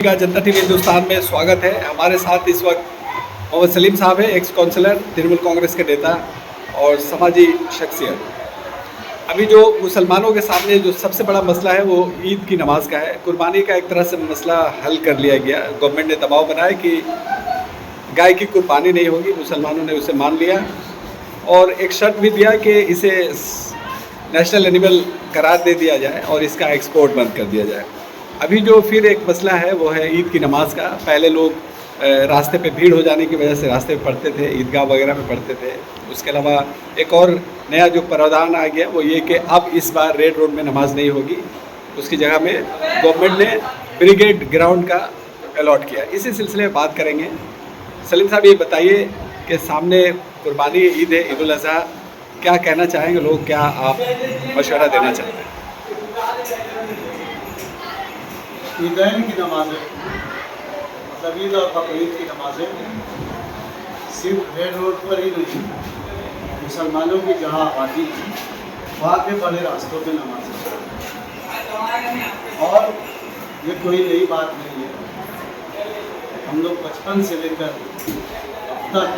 का जनता टीवी हिंदुस्तान में स्वागत है। हमारे साथ इस वक्त मोहम्मद सलीम साहब है, एक्स काउंसलर, तृणमूल कांग्रेस के नेता और समाजी शख्सियत। अभी जो मुसलमानों के सामने जो सबसे बड़ा मसला है वो ईद की नमाज का है। कुर्बानी का एक तरह से मसला हल कर लिया गया। गवर्नमेंट ने दबाव बनाया कि गाय की कुर्बानी नहीं होगी, मुसलमानों ने उसे मान लिया और एक शर्त भी दिया कि इसे नेशनल एनिमल करार दे दिया जाए और इसका एक्सपोर्ट बंद कर दिया जाए। अभी जो फिर एक मसला है वो है ईद की नमाज़ का। पहले लोग रास्ते पे भीड़ हो जाने की वजह से रास्ते पे पढ़ते थे, ईदगाह वगैरह में पढ़ते थे। उसके अलावा एक और नया जो प्रावधान आ गया वो ये कि अब इस बार रेड रोड में नमाज नहीं होगी, उसकी जगह में गवर्नमेंट ने ब्रिगेड ग्राउंड का अलॉट किया। इसी सिलसिले में बात करेंगे। सलीम साहब, ये बताइए कि सामने कुर्बानी ईद है, ईद उल अज़हा, क्या कहना चाहेंगे लोग, क्या आप मशवरा देना चाहते हैं? ईदैन की नमाज़ें, मतलब ईद और बकरीद की नमाज़ें सिर्फ रेड रोड पर ही नहीं, मुसलमानों की जहाँ आबादी है वहाँ के बड़े रास्तों में नमाज़ें, और ये कोई नई बात नहीं है। हम लोग बचपन से लेकर अब तक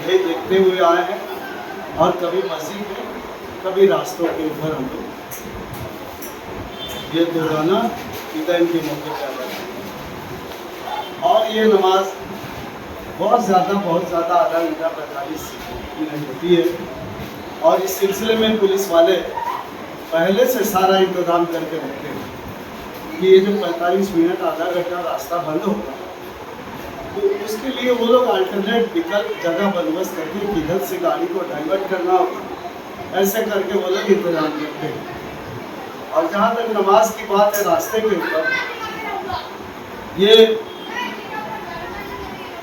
यही देखते हुए आए हैं, और कभी मस्जिद में कभी रास्तों के ऊपर हम लोग ये दोराना ईदैन के मौके पर अदा करते हैं। और ये नमाज बहुत ज़्यादा आधा घंटा 45 मिनट होती है, और इस सिलसिले में पुलिस वाले पहले से सारा इंतज़ाम करके रखते हैं कि ये जो 45 मिनट आधा घंटा रास्ता बंद होगा तो उसके लिए वो लोग अल्टरनेट विकल्प जगह बंदोबस्त करके किधर से गाड़ी को डाइवर्ट करना होगा, ऐसे करके वो लोग इंतज़ाम करते हैं। और जहाँ तक नमाज की बात है, रास्ते के ऊपर ये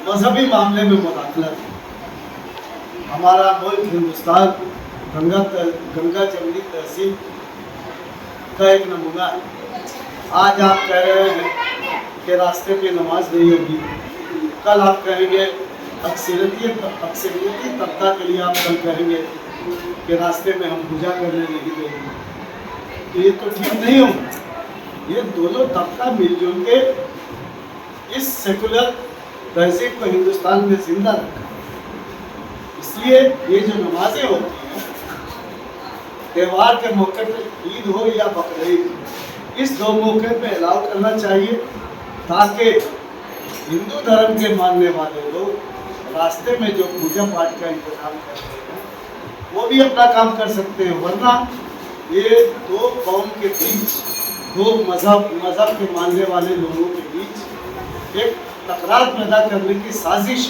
मजहबी मामले में मुदाखलत है। हमारा मुल्क हिंदुस्तान गंगा जमनी तहसीब का एक नमूना है। आज आप कह रहे हैं कि रास्ते पे नमाज नहीं होगी, कल आप कहेंगे अक्सरियती तबका के लिए आप कल कहेंगे कि रास्ते में हम पूजा करने नहीं देंगे। तो ये तो ठीक नहीं होगा। ये दोनों तबका मिलजुल के इस सेकुलर तहजीब को हिंदुस्तान में जिंदा रखा। इसलिए ये जो नमाजें होती हैं त्यौहार के मौके पर, ईद हो या बकरीद, इस दो मौके पे अलाउ करना चाहिए ताकि हिंदू धर्म के मानने वाले लोग रास्ते में जो पूजा पाठ का इंतजाम करते हैं वो भी अपना काम कर सकते हैं। वरना ये दो कौम के बीच, दो मज़हब के मानने वाले लोगों के बीच एक तकरार पैदा करने की साजिश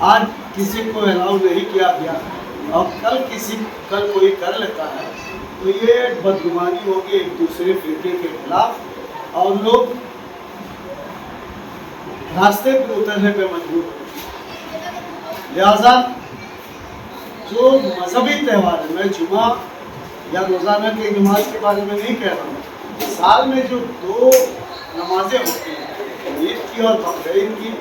आज किसी को अलाउ नहीं किया गया, और कल कोई कर लेता है तो ये बदगुमानी होगी एक दूसरे फिरके के खिलाफ, और लोग रास्ते पर उतरने पे मजबूर होंगे। लिहाजा जो मजहबी त्यौहार है, मैं जुमा या रोज़ाना की नमाज के बारे में नहीं कह रहा हूँ, साल में जो दो नमाजें होती हैं, ईद की और बकरीद की,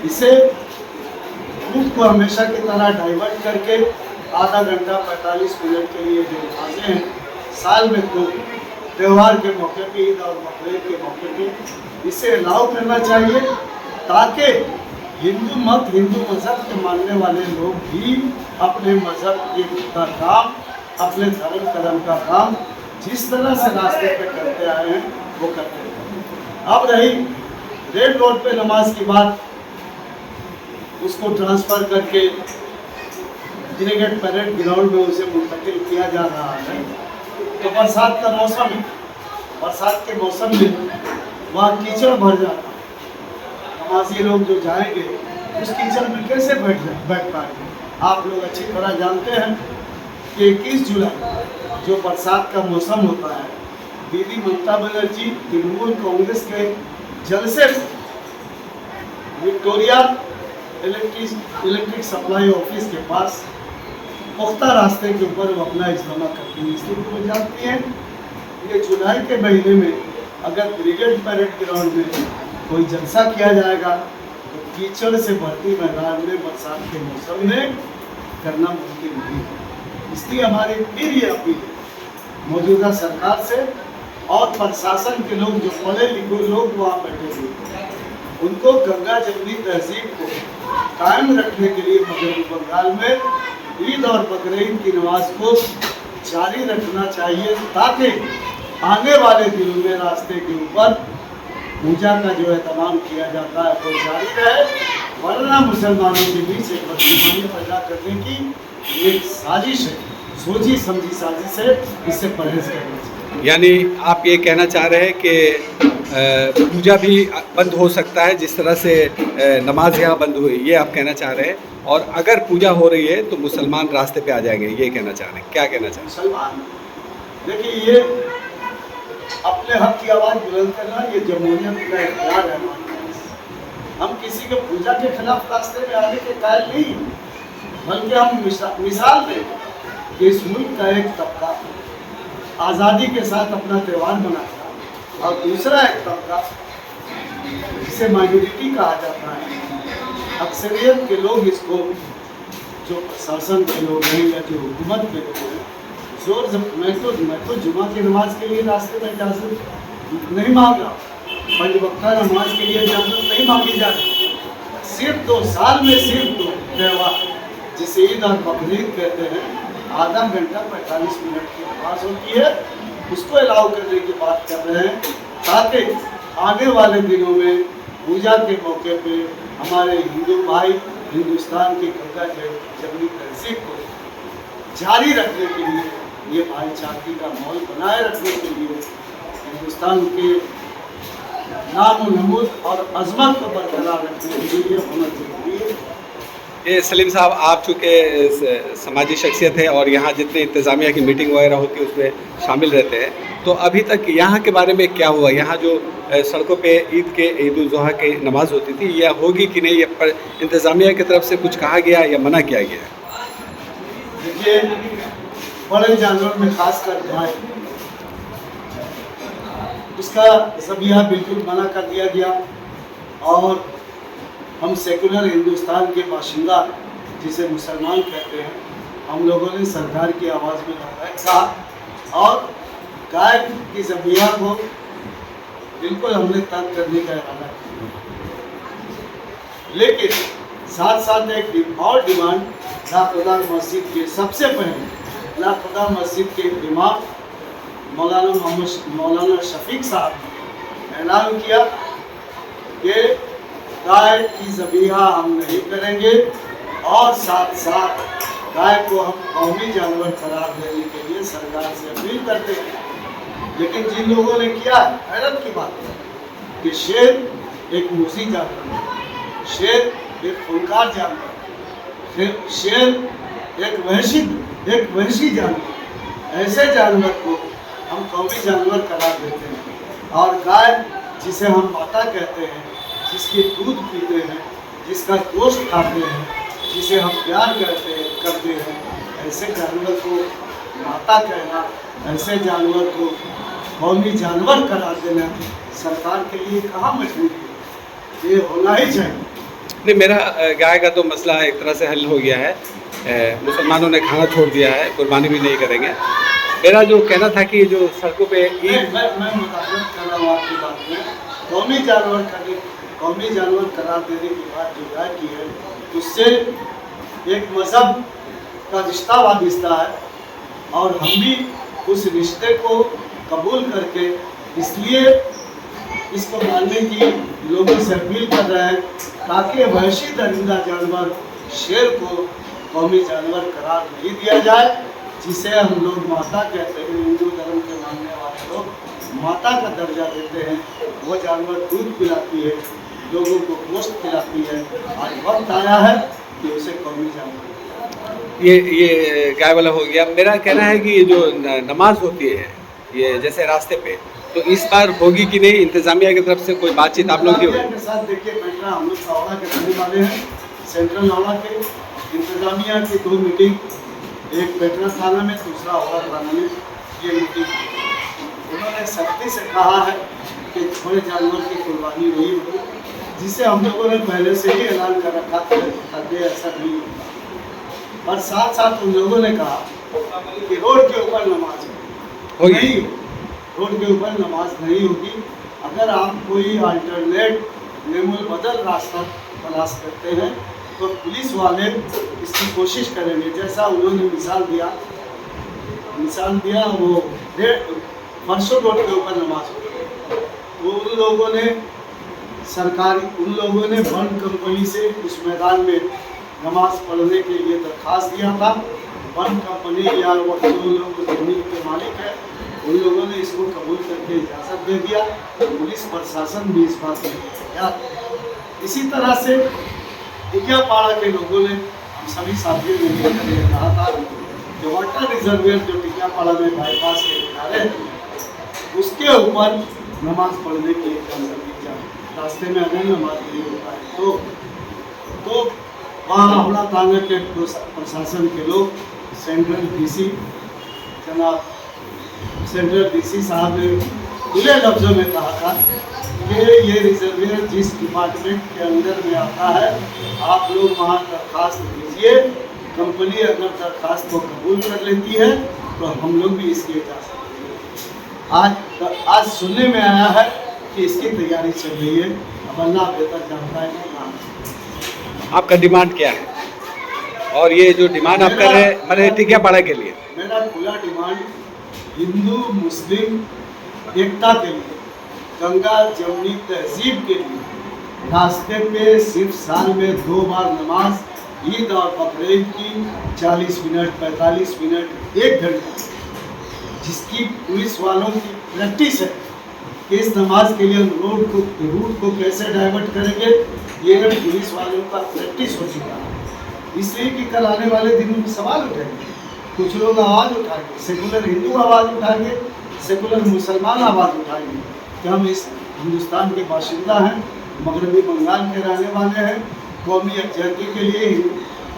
इसे रूट को हमेशा की तरह डाइवर्ट करके आधा घंटा 45 मिनट के लिए जो नमाजें हैं साल में दो, त्यौहार के मौके पे, ईद और बकरीद के मौके पे, इसे अलाउ करना चाहिए ताकि हिंदू मज़हब के मानने वाले लोग भी अपने मज़हब का काम, अपने धर्म का काम जिस तरह से रास्ते पे करते आए हैं वो करते हैं। अब रही रेड रोड पे नमाज की बात, उसको ट्रांसफ़र करके ब्रिगेड परेड ग्राउंड में उसे मुंतकिल किया जा रहा है। तो बरसात का मौसम है, बरसात के मौसम में वहाँ कीचड़ भर जाता है। नमाजी लोग जो जाएंगे उस कीचड़ में कैसे बैठ पाएंगे? आप लोग अच्छी तरह जानते हैं कि 21 जुलाई जो बरसात का मौसम होता है, दीदी ममता बनर्जी तृणमूल कांग्रेस के जलसे से विक्टोरिया इलेक्ट्रिक सप्लाई ऑफिस के पास पुख्ता रास्ते के ऊपर वो अपना इज्तिमा करती है। इसलिए वो जानती हैं कि जुलाई के महीने में अगर ब्रिगेड परेड ग्राउंड में कोई जलसा किया जाएगा तो कीचड़ से भरती मैदान में बरसात के मौसम में करना मुमकिन नहीं है। इसलिए हमारी फिर ये अपील मौजूदा सरकार से और प्रशासन के लोग जो पढ़े लिखे लोग वहाँ बैठे हुए थे, उनको गंगा जमुनी तहजीब को कायम रखने के लिए मगरबी बंगाल में ईद और बकरीद की नमाज को जारी रखना चाहिए, ताकि आने वाले दिनों में रास्ते के ऊपर पूजा का जो एहतमाम किया जाता है वो जारी रहे, वरना मुसलमानों के बीच एक बदगुमानी पैदा करने की एक साजिश है, सोची समझी साजिश है, इससे परहेज करना चाहिए। यानी आप ये कहना चाह रहे हैं कि पूजा भी बंद हो सकता है जिस तरह से नमाज यहाँ बंद हुई, ये आप कहना चाह रहे हैं, और अगर पूजा हो रही है तो मुसलमान रास्ते पे आ जाएंगे, ये कहना चाह रहे हैं, क्या कहना चाह रहे हैं? मुसलमान देखिए, ये अपने हक की आवाज़ बुलंद करना ये जमहूरियत का इख्तियार है हमारे पास। हम किसी के पूजा के खिलाफ रास्ते में आने के कायल नहीं, बल्कि हम मिसाल दें कि इस मुल्क का एक तबका आज़ादी के साथ अपना त्यौहार मनाता और दूसरा एक तबका जिसे माइनॉरिटी कहा जाता है, अक्सरियत के लोग इसको, जो प्रशासन के लोग हैं या जो हुकूमत के लोग हैं, जोर से मैं तो जुमा की नमाज के लिए रास्ते में इजाज़त नहीं मांग रहा, पंज वक्ता नमाज के लिए इजाज़त नहीं मांगी जा रही। सिर्फ 2 साल में सिर्फ 2 त्यौहार जिसे ईद और बकरीद कहते हैं, आधा घंटा 45 मिनट की नमाज होती है, उसको अलाउ करने की बात कर रहे हैं, ताकि आने वाले दिनों में पूजा के मौके पे हमारे हिंदू भाई हिंदुस्तान की गंगा जमुनी तहजीब को जारी रखने के लिए, ये भाईचारगी का माहौल बनाए रखने के लिए, हिंदुस्तान के नाम और नमूद और अजमत को बरकरार रखने के लिए होना जरूरी है। ये सलीम साहब, आप चूँकि समाजी शख्सियत है और यहाँ जितने इंतज़ामिया की मीटिंग वगैरह होती है उसमें शामिल रहते हैं, तो अभी तक यहाँ के बारे में क्या हुआ? यहाँ जो सड़कों पे ईद उल ज़ुहा की नमाज होती थी, यह होगी कि नहीं, या पर इंतज़ामिया की तरफ से कुछ कहा गया या मना किया गया? देखिए, बड़े जानवर में खास कर गाय, उसका ज़बीहा बिल्कुल मना कर दिया गया, और हम सेकुलर हिंदुस्तान के बाशिंदा जिसे मुसलमान कहते हैं, हम लोगों ने सरकार की आवाज़ में कहा और गाय की ज़बीहा को बिल्कुल हमने तर्क करने का इरादा किया। लेकिन साथ साथ एक और डिमांड लाखुदा मस्जिद के, सबसे पहले लाखुदा मस्जिद के इमाम मौलाना शफीक साहब ने ऐलान किया कि गाय की ज़बीहा हम नहीं करेंगे, और साथ साथ गाय को हम कौमी जानवर करार देने के लिए सरकार से अपील करते हैं। लेकिन जिन लोगों ने किया, हैरत की बात है कि शेर एक मूसी जानवर है, शेर एक खूंखार जानवर, शेर एक वहशी जानवर, ऐसे जानवर को हम कौमी जानवर करार देते हैं। और गाय जिसे हम माता कहते हैं, जिसके दूध पीते हैं, जिसका गोश्त खाते हैं, जिसे हम प्यार करते हैं, ऐसे जानवर को माता कहना, ऐसे जानवर को कौमी जानवर करार देना सरकार के लिए कहाँ मजबूरी है? ये होना ही चाहिए। नहीं, मेरा गाय का तो मसला एक तरह से हल हो गया है, मुसलमानों ने खाना छोड़ दिया है, कुर्बानी भी नहीं करेंगे। मेरा जो कहना था कि जो सड़कों पे मैं मुताबिक कर रहा हूँ आपकी बात में, कौमी जानवर करार देने की बात जो गाय की है, उससे एक मज़हब का रिश्ता वाबस्ता है, और हम भी उस रिश्ते को कबूल करके इसलिए इसको मानने की लोगों से अपील कर रहे हैं, ताकि वहशी दरिंदा जानवर शेर को कौमी जानवर करार नहीं दिया जाए, जिसे हम लोग माता कहते हैं। हिंदू धर्म के मानने वाले लोग माता का दर्जा देते हैं। वो जानवर दूध पिलाती है, लोगों को गोश्त खिलाती है। आज वक्त आया है कि उसे कौमी जानवर, ये गाय वाला हो गया। मेरा कहना है कि ये जो नमाज होती है, ये जैसे रास्ते पे, तो इस बार होगी कि नहीं? इंतजामिया की तरफ से कोई बातचीत आप लोग की होगी? के साथ देखिए, बैठना हम लोग हावड़ा के रहने वाले हैं, सेंट्रल हावड़ा के। इंतजामिया की 2 मीटिंग, एक पेटना थाना में, दूसरा हावड़ा थाना में, ये मीटिंग उन्होंने सख्ती से कहा है कि थोड़े जानवर की कुर्बानी नहीं होगी, जिसे हम लोगों ने पहले से ही ऐलान कर रखा था ताकि ऐसा नहीं हो। और साथ साथ उन लोगों ने कहा कि रोड के ऊपर नमाज होगी। नहीं, रोड के ऊपर नमाज नहीं होगी। अगर आप कोई अल्टरनेट नेमुल बदल रास्ता तलाश करते हैं तो पुलिस वाले इसकी कोशिश करेंगे। जैसा उन्होंने मिसाल दिया वो परसों रोड के ऊपर नमाज हो, वो उन लोगों ने वन कंपनी से उस मैदान में नमाज पढ़ने के लिए दरख्वास्त दिया था। वन कंपनी या वो जो लोग जमीन के मालिक है उन लोगों ने इसको कबूल करके इजाज़त दे दिया। पुलिस प्रशासन भी इस बात में तैयार। इसी तरह से टिकियापाड़ा के लोगों ने हम सभी साथियों ने मिलकर ये कहा था कि वाटर रिजर्वियर जो टिकियापाड़ा में बाईपास के किनारे है उसके ऊपर नमाज पढ़ने की इजाज़त दी जाए। रास्ते में अगर नमाज नहीं होता है तो वहाँ हावड़ा थाने के प्रशासन के लोग सेंट्रल डीसी साहब ने खुले लफ्ज़ों में कहा था कि ये रिजर्वियर जिस डिपार्टमेंट के अंदर में आता है आप लोग वहाँ दरख्वास्त दीजिए। कंपनी अगर दरख्वास्त को कबूल कर लेती है तो हम लोग भी इसकी इजाज़त देंगे। आज सुनने में आया है कि इसकी तैयारी चल रही है। अब अल्लाह बेहतर जानता है कि आपका डिमांड क्या है और ये जो डिमांड आप कर रहे हैं मैंने टिकियापाड़ा के लिए? मेरा खुला डिमांड हिंदू मुस्लिम एकता के लिए, गंगा जमुनी तहजीब के लिए रास्ते पे सिर्फ साल में 2 बार नमाज, ईद और बकरीद की 40 मिनट 45 मिनट 1 घंटा जिसकी पुलिस वालों की प्रैक्टिस है कि इस नमाज के लिए रूट को कैसे डाइवर्ट करेंगे, ये पुलिस वालों का प्रैक्टिस हो चुका है। इसलिए कि कल आने वाले दिनों में सवाल उठेंगे, कुछ लोग आवाज़ उठाएंगे, सेकुलर हिंदू आवाज़ उठाएंगे, सेकुलर मुसलमान आवाज़ उठाएंगे कि हम इस हिंदुस्तान के बाशिंदा हैं, मगरबी बंगाल के रहने वाले हैं, कौमी यकजहती के लिए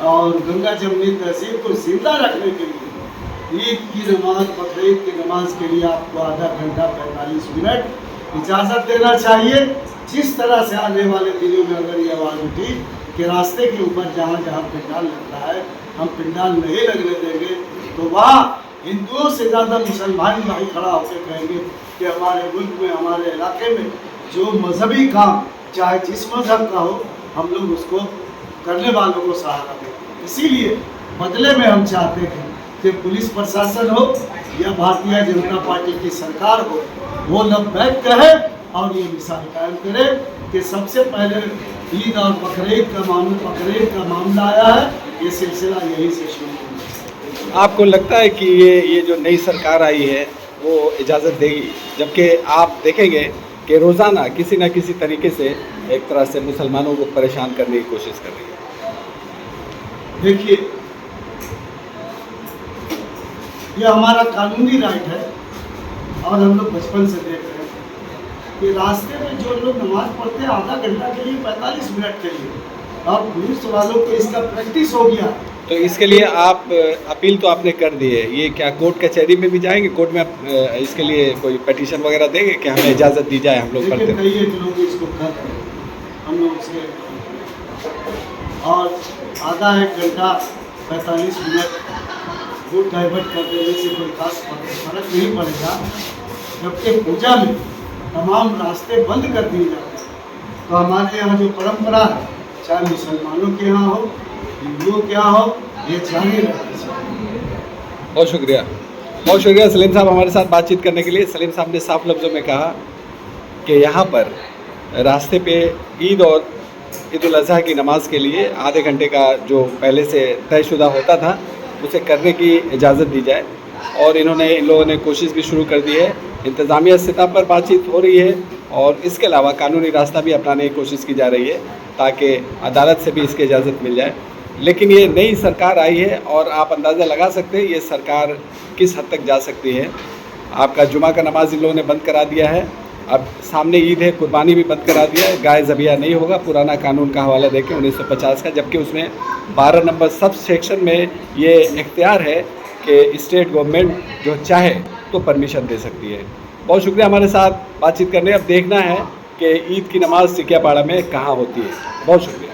और गंगा जमुनी तहजीब को जिंदा रखने के लिए ईद की नमाज बकरीद की नमाज के लिए आपको आधा घंटा 45 मिनट इजाज़त देना चाहिए। जिस तरह से आने वाले दिनों में अगर ये आवाज़ उठी कि रास्ते के ऊपर जहाँ जहाँ पिंडाल लगता है हम पिंडाल नहीं लगने देंगे तो वहाँ हिंदुओं से ज़्यादा मुसलमान भाई खड़ा होकर कहेंगे कि हमारे मुल्क में हमारे इलाके में जो मजहबी काम चाहे जिस मजहब का हो हम लोग उसको करने वालों को सहारा दें। इसीलिए बदले में हम चाहते हैं कि पुलिस प्रशासन हो या भारतीय जनता पार्टी की सरकार हो वो लब्बैक कहे और ये मिसाल कायम करे कि सबसे पहले ईद और बकरीद का मामला आया है, ये सिलसिला यहीं से शुरू हुआ। आपको लगता है कि ये जो नई सरकार आई है वो इजाज़त देगी, जबकि आप देखेंगे कि रोज़ाना किसी न किसी तरीके से एक तरह से मुसलमानों को परेशान करने की कोशिश कर रही है? देखिए, ये हमारा कानूनी राइट है और हम लोग बचपन से देख रहे हैं कि रास्ते में जो लोग नमाज पढ़ते हैं आधा घंटा के लिए 45 मिनट के लिए, और पुलिस वालों को इसका प्रैक्टिस हो गया। तो इसके लिए आप अपील तो आपने कर दी है, ये क्या कोर्ट कचहरी में भी जाएंगे? कोर्ट में इसके लिए कोई पिटीशन वगैरह देंगे कि हमें इजाज़त दी जाए, हम लोग पढ़ते हैं? कई एक लोग इसको कर रहे हैं, हम लोग उसके और आधा 1 घंटा 45 मिनट रूट डाइवर्ट कर देने से कोई खास फर्क नहीं पड़ेगा। जबकि पूजा में तमाम रास्ते बंद कर दिए जाते हैं तो हमारे यहाँ जो परंपरा है चाहे मुसलमानों के यहाँ हो हिंदुओं के यहाँ हो ये जारी रहना चाहिए। बहुत शुक्रिया सलीम साहब हमारे साथ बातचीत करने के लिए। सलीम साहब ने साफ लफ्ज़ों में कहा कि यहाँ पर रास्ते पे ईद और ईद उल अज़हा की नमाज के लिए आधे घंटे का जो पहले से तयशुदा होता था उसे करने की इजाज़त दी जाए, और इन लोगों ने कोशिश भी शुरू कर दी है। इंतज़ामिया सतह पर बातचीत हो रही है और इसके अलावा कानूनी रास्ता भी अपनाने की कोशिश की जा रही है ताकि अदालत से भी इसकी इजाज़त मिल जाए। लेकिन ये नई सरकार आई है और आप अंदाज़ा लगा सकते हैं ये सरकार किस हद तक जा सकती है। आपका जुमा का नमाज इन लोगों ने बंद करा दिया है, अब सामने ईद है, कुर्बानी भी बंद करा दिया है, गाय ज़बिया नहीं होगा, पुराना कानून का हवाला देखें 1950 का, जबकि उसमें 12 नंबर सब सेक्शन में ये इख्तियार है कि स्टेट गवर्नमेंट जो चाहे तो परमिशन दे सकती है। बहुत शुक्रिया हमारे साथ बातचीत करने। अब देखना है कि ईद की नमाज़ टिकियापाड़ा में कहाँ होती है। बहुत शुक्रिया।